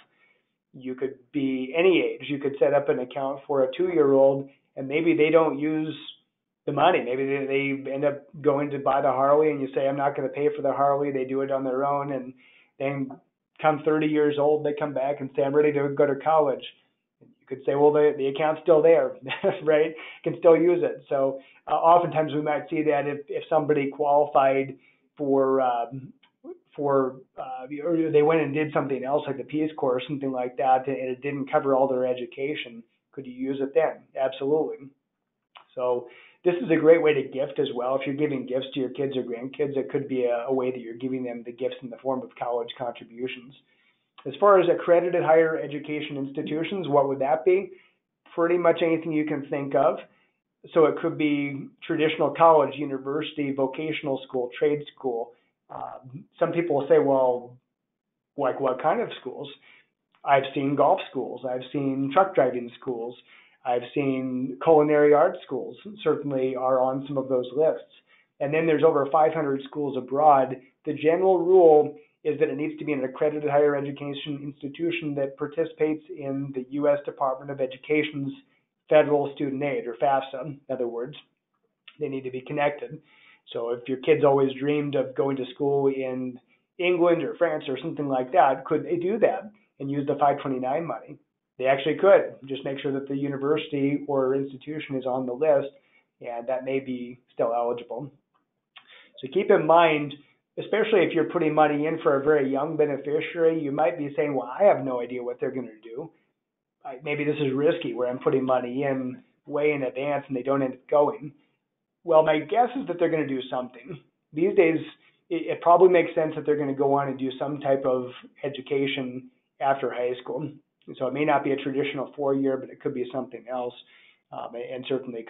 You could be any age. You could set up an account for a 2-year-old and maybe they don't use the money. Maybe they end up going to buy the Harley and you say, I'm not going to pay for the Harley. They do it on their own. And then come 30 years old, they come back and say, I'm ready to go to college. You could say, well, the account's still there, right? Can still use it. So oftentimes we might see that if somebody qualified for or they went and did something else like the Peace Corps or something like that, and it didn't cover all their education, could you use it then? Absolutely. So this is a great way to gift as well. If you're giving gifts to your kids or grandkids, it could be a way that you're giving them the gifts in the form of college contributions. As far as accredited higher education institutions, what would that be? Pretty much anything you can think of. So it could be traditional college, university, vocational school, trade school. Some people will say, well, like what kind of schools? I've seen golf schools. I've seen truck driving schools. I've seen culinary arts schools, certainly are on some of those lists. And then there's over 500 schools abroad. The general rule is that it needs to be an accredited higher education institution that participates in the U.S. Department of Education's federal student aid, or FAFSA, in other words. They need to be connected. So if your kids always dreamed of going to school in England or France or something like that, could they do that and use the 529 money? They actually could. Just make sure that the university or institution is on the list, and that may be still eligible. So keep in mind, especially if you're putting money in for a very young beneficiary, you might be saying, well, I have no idea what they're going to do. Maybe this is risky where I'm putting money in way in advance and they don't end up going. Well, my guess is that they're going to do something. These days, it probably makes sense that they're going to go on and do some type of education after high school. So it may not be a traditional 4-year, but it could be something else, and certainly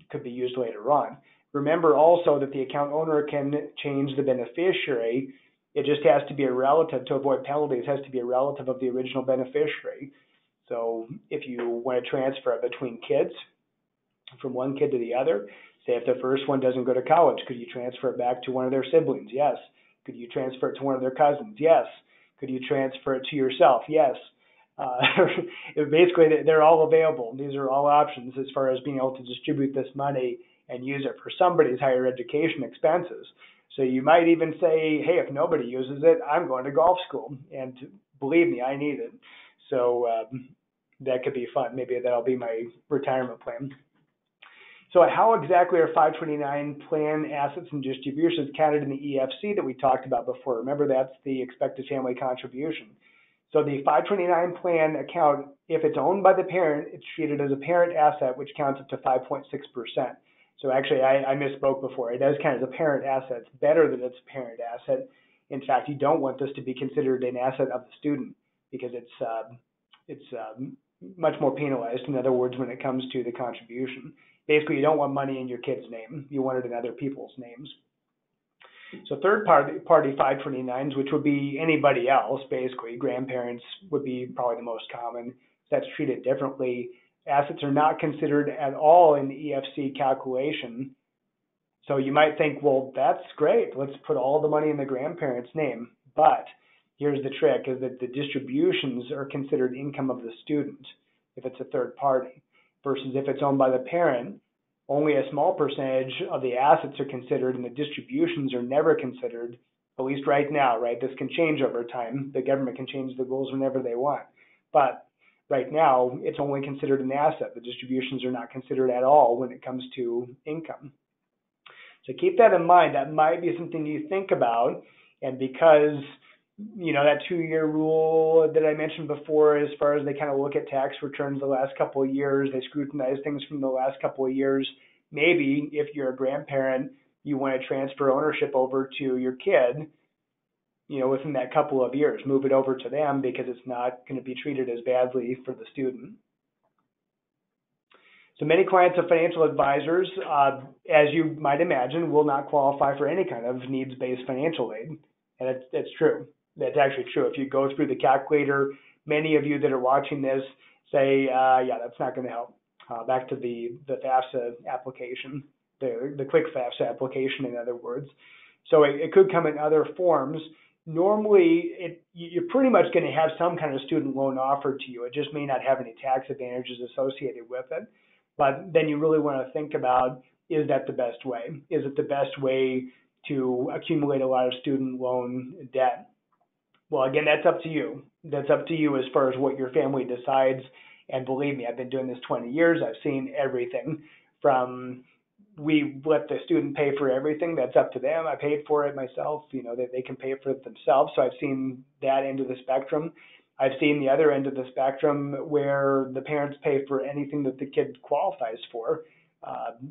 could be used later on. Remember also that the account owner can change the beneficiary. It just has to be a relative. To avoid penalties, it has to be a relative of the original beneficiary. So if you want to transfer it between kids, from one kid to the other, say if the first one doesn't go to college, could you transfer it back to one of their siblings? Yes. Could you transfer it to one of their cousins? Yes. Could you transfer it to yourself? Yes. Basically, they're all available. These are all options as far as being able to distribute this money and use it for somebody's higher education expenses. So you might even say, hey, if nobody uses it, I'm going to golf school. And believe me, I need it. So that could be fun. Maybe that'll be my retirement plan. So how exactly are 529 plan assets and distributions counted in the EFC that we talked about before? Remember, that's the expected family contribution. So the 529 plan account, if it's owned by the parent, it's treated as a parent asset, which counts up to 5.6%. So actually, I misspoke before. It does count as a parent asset. It's better that it's a parent asset. In fact, you don't want this to be considered an asset of the student because it's much more penalized, in other words, when it comes to the contribution. Basically, you don't want money in your kid's name. You want it in other people's names. So third-party 529s, which would be anybody else, basically, grandparents would be probably the most common. That's treated differently. Assets are not considered at all in the EFC calculation. So you might think, well, that's great. Let's put all the money in the grandparent's name. But here's the trick, is that the distributions are considered income of the student if it's a third party, versus if it's owned by the parent, only a small percentage of the assets are considered and the distributions are never considered, at least right now, right? This can change over time. The government can change the rules whenever they want. But right now, it's only considered an asset. The distributions are not considered at all when it comes to income. So keep that in mind. That might be something you think about. And because, that 2-year rule that I mentioned before, as far as they kind of look at tax returns the last couple of years, they scrutinize things from the last couple of years. Maybe if you're a grandparent, you want to transfer ownership over to your kid, within that couple of years, move it over to them because it's not going to be treated as badly for the student. So many clients of financial advisors, as you might imagine, will not qualify for any kind of needs-based financial aid. And it's true. That's actually true. If you go through the calculator, many of you that are watching this say, yeah, that's not going to help. Back to the FAFSA application, the quick FAFSA application, in other words. So it could come in other forms. Normally, you're pretty much going to have some kind of student loan offered to you. It just may not have any tax advantages associated with it. But then you really want to think about, is that the best way? Is it the best way to accumulate a lot of student loan debt? Well, again, that's up to you. That's up to you as far as what your family decides. And believe me, I've been doing this 20 years. I've seen everything from we let the student pay for everything. That's up to them. I paid for it myself. They can pay for it themselves. So I've seen that end of the spectrum. I've seen the other end of the spectrum where the parents pay for anything that the kid qualifies for.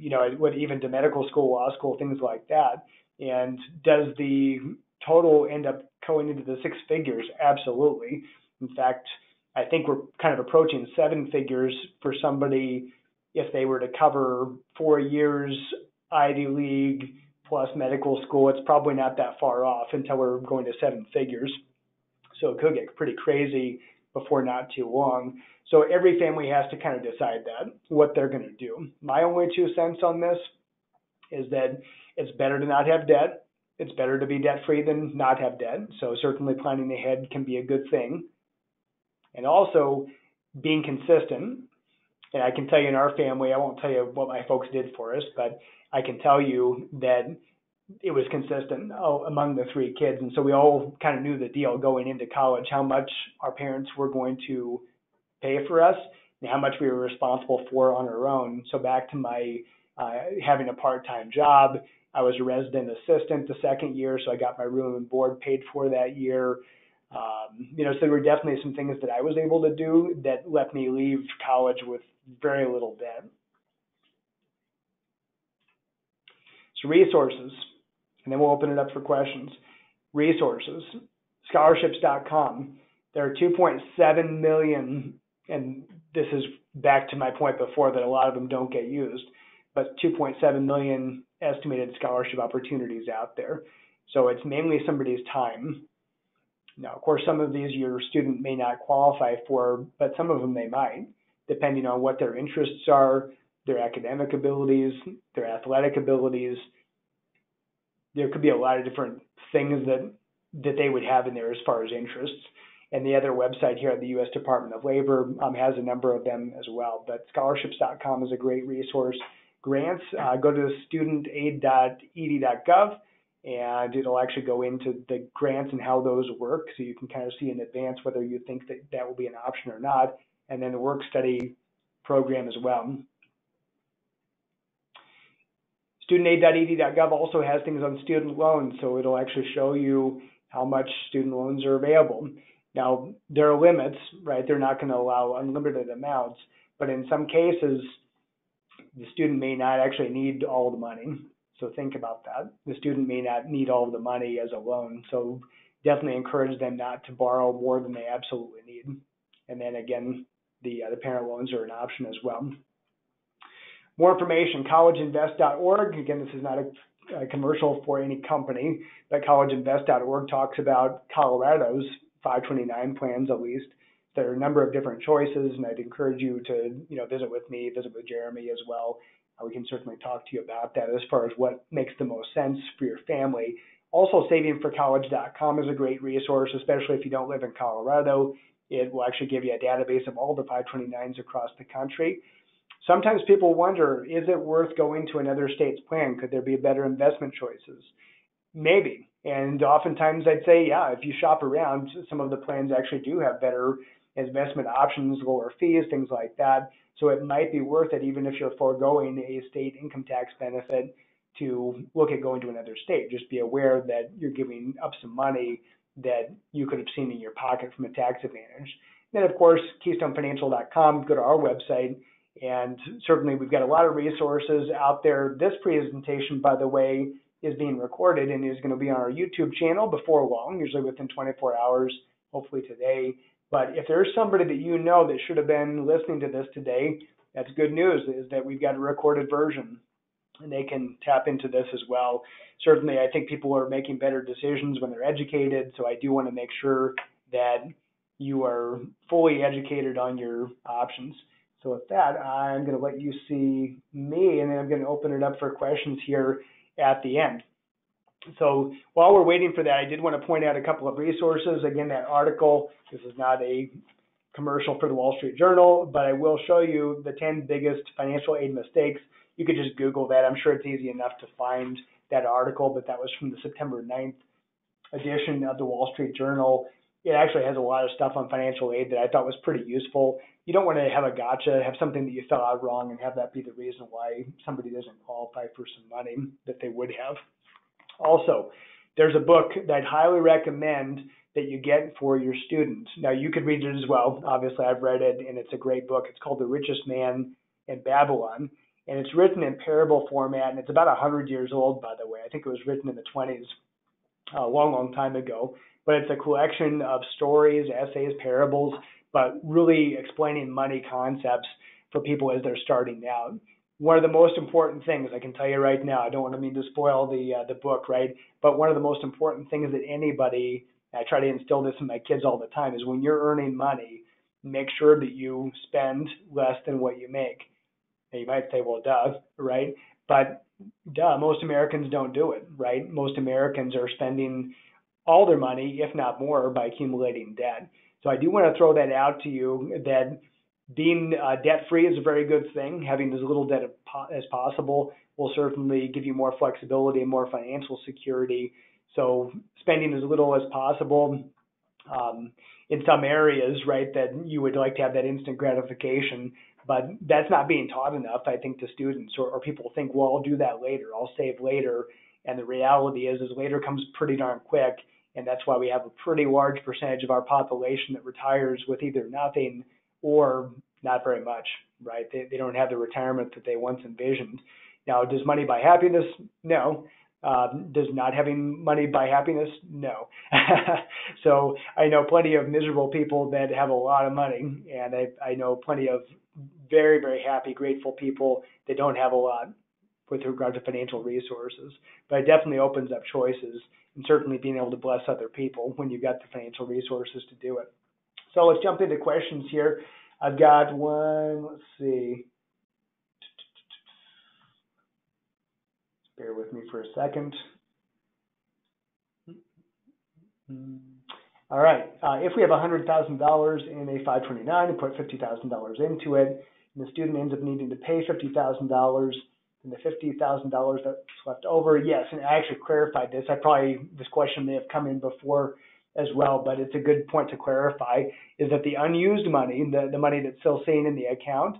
Even to medical school, law school, things like that. And does the total end up going into the six figures? Absolutely. In fact, I think we're kind of approaching seven figures for somebody if they were to cover 4 years Ivy League plus medical school. It's probably not that far off until we're going to seven figures. So it could get pretty crazy before not too long. So every family has to kind of decide what they're going to do. My only 2 cents on this is that it's better to not have debt. It's better to be debt-free than not have debt. So certainly planning ahead can be a good thing. And also being consistent. And I can tell you in our family, I won't tell you what my folks did for us, but I can tell you that it was consistent among the 3 kids. And so we all kind of knew the deal going into college, how much our parents were going to pay for us and how much we were responsible for on our own. So back to my having a part-time job, I was a resident assistant the second year, so I got my room and board paid for that year. So there were definitely some things that I was able to do that let me leave college with very little debt. So resources, and then we'll open it up for questions. Resources, scholarships.com. There are 2.7 million, and this is back to my point before that a lot of them don't get used, but 2.7 million estimated scholarship opportunities out there. So it's mainly somebody's time. Now, of course, some of these your student may not qualify for, but some of them they might, depending on what their interests are, their academic abilities, their athletic abilities. There could be a lot of different things that they would have in there as far as interests. And the other website here at the U.S. Department of Labor has a number of them as well. But scholarships.com is a great resource. Grants, go to studentaid.ed.gov, and it'll actually go into the grants and how those work, so you can kind of see in advance whether you think that will be an option or not, and then the work-study program as well. Studentaid.ed.gov also has things on student loans, so it'll actually show you how much student loans are available. Now, there are limits, right? They're not going to allow unlimited amounts, but in some cases, the student may not actually need all the money. So think about that. The student may not need all of the money as a loan, so definitely encourage them not to borrow more than they absolutely need. And then again, the parent loans are an option as well. More information, collegeinvest.org. Again, this is not a commercial for any company, but collegeinvest.org talks about Colorado's 529 plans at least. There are a number of different choices, and I'd encourage you to visit with me, visit with Jeremy as well. We can certainly talk to you about that as far as what makes the most sense for your family. Also, savingforcollege.com is a great resource, especially if you don't live in Colorado. It will actually give you a database of all the 529s across the country. Sometimes people wonder, is it worth going to another state's plan? Could there be better investment choices? Maybe. And oftentimes I'd say, yeah, if you shop around, some of the plans actually do have better investment options, lower fees, things like that. So it might be worth it, even if you're foregoing a state income tax benefit, to look at going to another state. Just be aware that you're giving up some money that you could have seen in your pocket from a tax advantage. Then, of course, KeystoneFinancial.com, go to our website, and certainly we've got a lot of resources out there. This presentation, by the way, is being recorded and is going to be on our YouTube channel before long, usually within 24 hours, hopefully today. But if there's somebody that you know that should have been listening to this today, that's good news, is that we've got a recorded version and they can tap into this as well. Certainly, I think people are making better decisions when they're educated, so I do want to make sure that you are fully educated on your options. So with that, I'm going to let you see me, and then I'm going to open it up for questions here at the end. So while we're waiting for that, I did want to point out a couple of resources. Again, that article, this is not a commercial for the Wall Street Journal, but I will show you the 10 biggest financial aid mistakes. You could just Google that. I'm sure it's easy enough to find that article, but that was from the September 9th edition of the Wall Street Journal. It actually has a lot of stuff on financial aid that I thought was pretty useful. You don't want to have a gotcha, have something that you fill out wrong and have that be the reason why somebody doesn't qualify for some money that they would have. Also, there's a book that I'd highly recommend that you get for your students. Now, you could read it as well. Obviously, I've read it, and it's a great book. It's called The Richest Man in Babylon, and it's written in parable format, and it's about 100 years old, by the way. I think it was written in the 20s, a long, long time ago. But it's a collection of stories, essays, parables, but really explaining money concepts for people as they're starting out. One of the most important things I can tell you right now, I don't want to mean to spoil the book, right? But one of the most important things that anybody, I try to instill this in my kids all the time, is when you're earning money, make sure that you spend less than what you make. Now you might say, well, duh, right? But most Americans don't do it, right? Most Americans are spending all their money, if not more, by accumulating debt. So I do want to throw that out to you that being debt-free is a very good thing. Having as little debt as possible will certainly give you more flexibility and more financial security. So spending as little as possible in some areas, right, that you would like to have that instant gratification, but that's not being taught enough, I think, to students, or people think, well, I'll do that later, I'll save later. And the reality is later comes pretty darn quick, and that's why we have a pretty large percentage of our population that retires with either nothing or not very much, right? They don't have the retirement that they once envisioned. Now, does money buy happiness? No. Does not having money buy happiness? No. So I know plenty of miserable people that have a lot of money, and I know plenty of very, very happy, grateful people that don't have a lot with regard to financial resources. But it definitely opens up choices, and certainly being able to bless other people when you've got the financial resources to do it. So let's jump into questions here. I've got one, let's see. Bear with me for a second. All right. If we have $100,000 in a 529 and put $50,000 into it, and the student ends up needing to pay $50,000, and the $50,000 that's left over, yes, and I actually clarified this. This question may have come in before as well, but it's a good point to clarify, is that the unused money, the money that's still sitting in the account,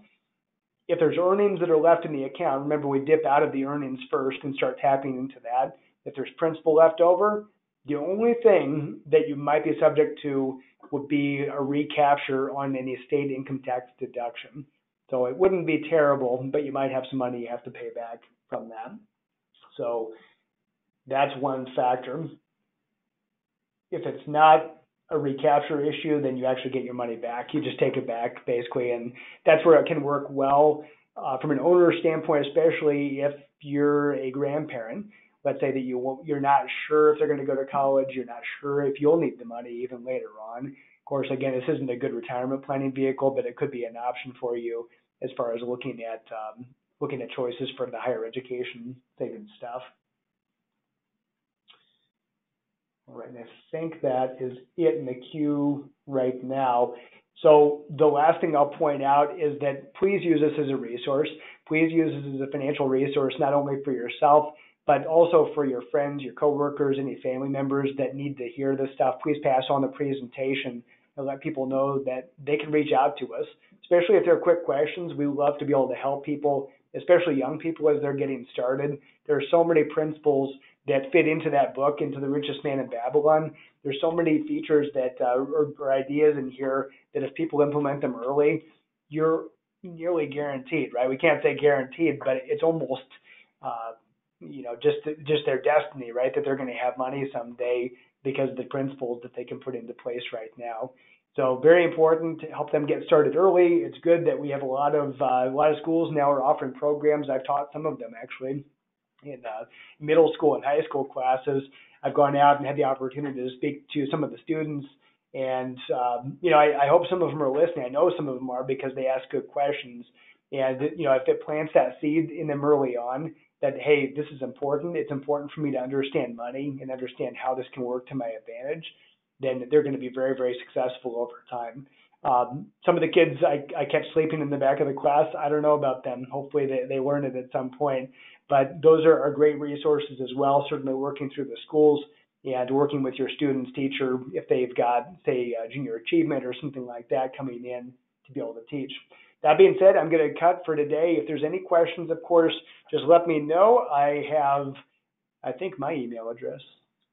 if there's earnings that are left in the account, remember we dip out of the earnings first and start tapping into that. If there's principal left over, the only thing that you might be subject to would be a recapture on any state income tax deduction. So it wouldn't be terrible, but you might have some money you have to pay back from that. So that's one factor. If it's not a recapture issue, then you actually get your money back. You just take it back, basically, and that's where it can work well from an owner standpoint, especially if you're a grandparent. Let's say that you're not sure if they're going to go to college, you're not sure if you'll need the money even later on. Of course, again, this isn't a good retirement planning vehicle, but it could be an option for you as far as looking at choices for the higher education savings stuff. All right, and I think that is it in the queue right now. So the last thing I'll point out is that please use this as a resource. Please use this as a financial resource, not only for yourself, but also for your friends, your coworkers, any family members that need to hear this stuff. Please pass on the presentation and let people know that they can reach out to us, especially if they're quick questions. We love to be able to help people, especially young people as they're getting started. There are so many principles that fit into that book, into The Richest Man in Babylon. There's so many features that or ideas in here that if people implement them early, you're nearly guaranteed, right? We can't say guaranteed, but it's almost just their destiny, right? That they're going to have money someday because of the principles that they can put into place right now. So very important to help them get started early. It's good that we have a lot of schools now are offering programs. I've taught some of them actually in middle school and high school classes. I've gone out and had the opportunity to speak to some of the students And, I hope some of them are listening. I know some of them are because they ask good questions. And, if it plants that seed in them early on that, hey, this is important, it's important for me to understand money and understand how this can work to my advantage, then they're going to be very, very successful over time. Some of the kids I kept sleeping in the back of the class. I don't know about them. Hopefully they learn it at some point. But those are great resources as well, certainly working through the schools and working with your student's teacher if they've got, say, junior achievement or something like that coming in to be able to teach. That being said, I'm going to cut for today. If there's any questions, of course, just let me know. I have, I think, my email address.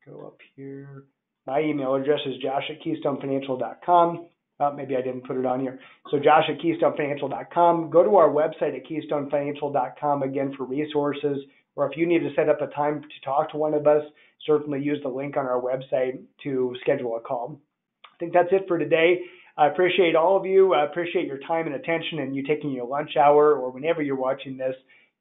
Let's go up here. My email address is josh@keystonefinancial.com. Maybe I didn't put it on here. So josh@keystonefinancial.com. Go to our website at keystonefinancial.com again for resources, or if you need to set up a time to talk to one of us, certainly use the link on our website to schedule a call. I think that's it for today. I appreciate all of you. I appreciate your time and attention and you taking your lunch hour or whenever you're watching this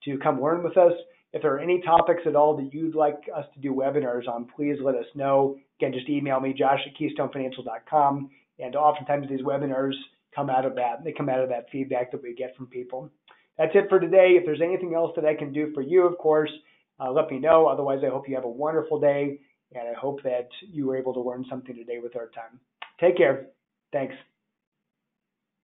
to come learn with us. If there are any topics at all that you'd like us to do webinars on, please let us know. Again, just email me, josh@keystonefinancial.com. And oftentimes these webinars come out of that. They come out of that feedback that we get from people. That's it for today. If there's anything else that I can do for you, of course, let me know. Otherwise, I hope you have a wonderful day, and I hope that you were able to learn something today with our time. Take care. Thanks.